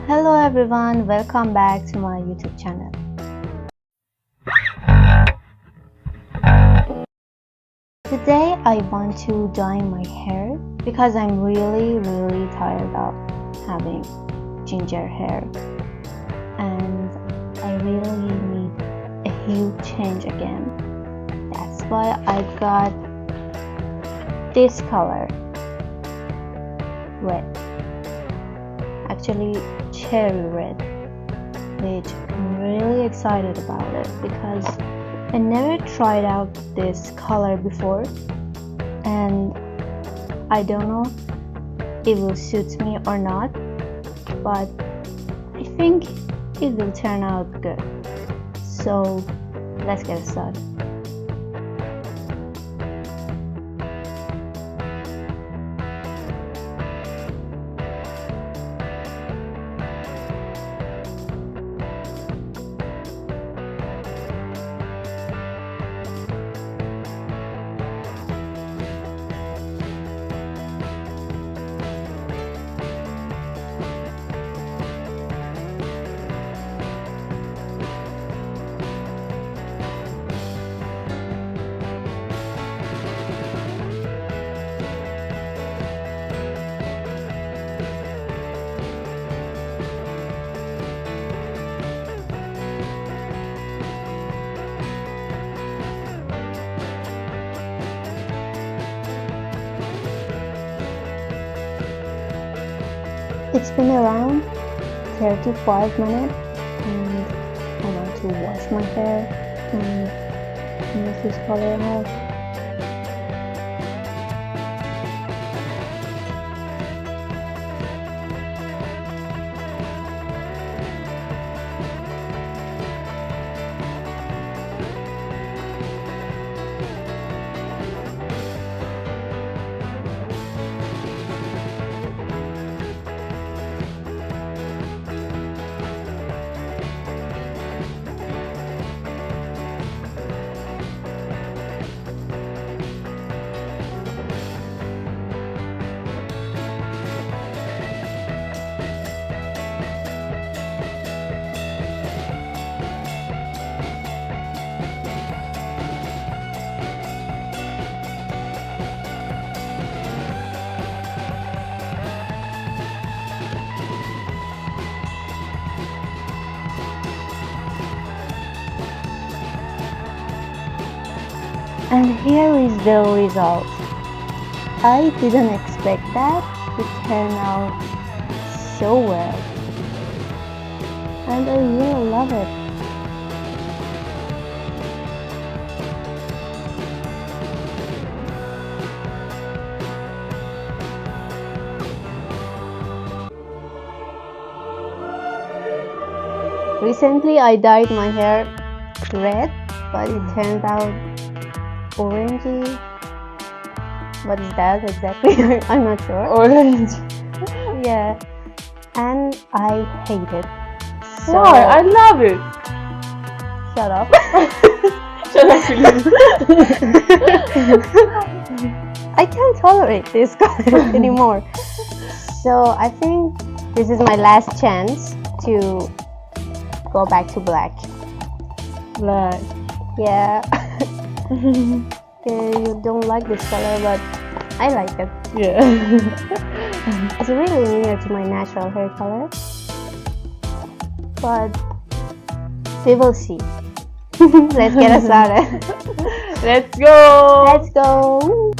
Hello everyone, welcome back to my YouTube channel. Today I want to dye my hair because I'm really tired of having ginger hair and I really need a huge change again. That's why I got this color, red. Actually cherry red, which I'm really excited about it because I never tried out this color before and I don't know if it will suit me or not, but I think it will turn out good. So let's get started. It's been around 35 minutes and I want to wash my hair and use this color out. And here is the result. I didn't expect that to turn out so well. And I really love it. Recently I dyed my hair red, but it turned out orangey. What is that exactly? I'm not sure. Orange. Yeah, and I hate it. So Why? I love it. shut up. Shut up, please. I can't tolerate this color anymore. So I think this is my last chance to go back to black. Black. Yeah. Okay, you don't like this color, but I like it. Yeah. It's really near to my natural hair color, but we will see. Let's get us started. Let's go. Let's go.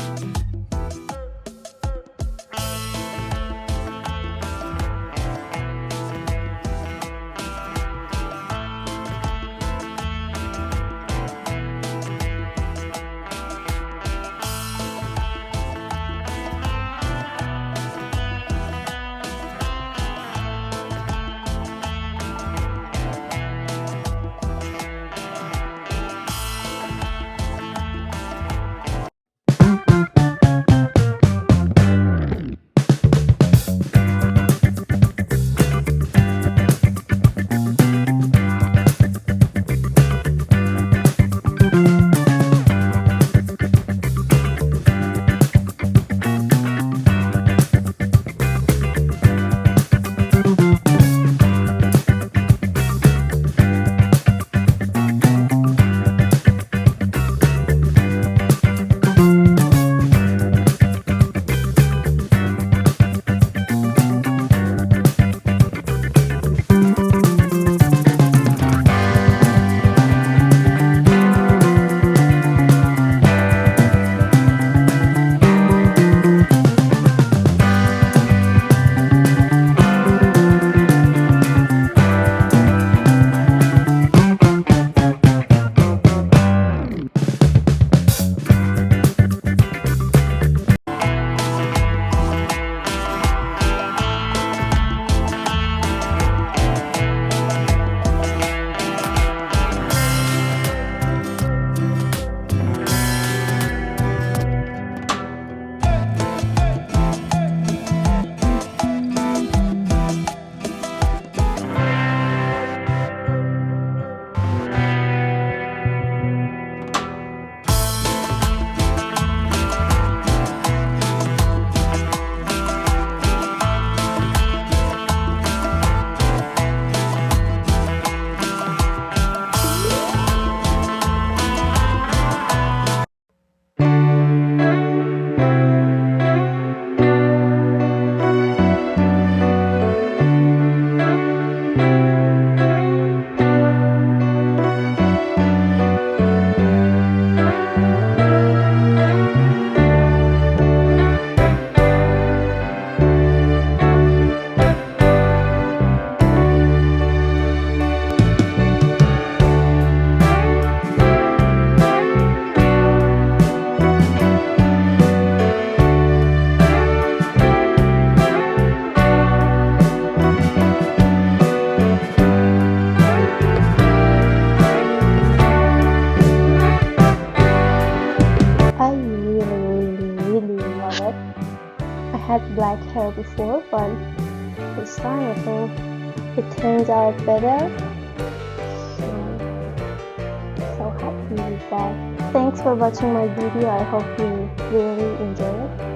I really love it. I had black hair before, but this time I think it turns out better. So happy with that. Thanks for watching my video. I hope you really enjoy it.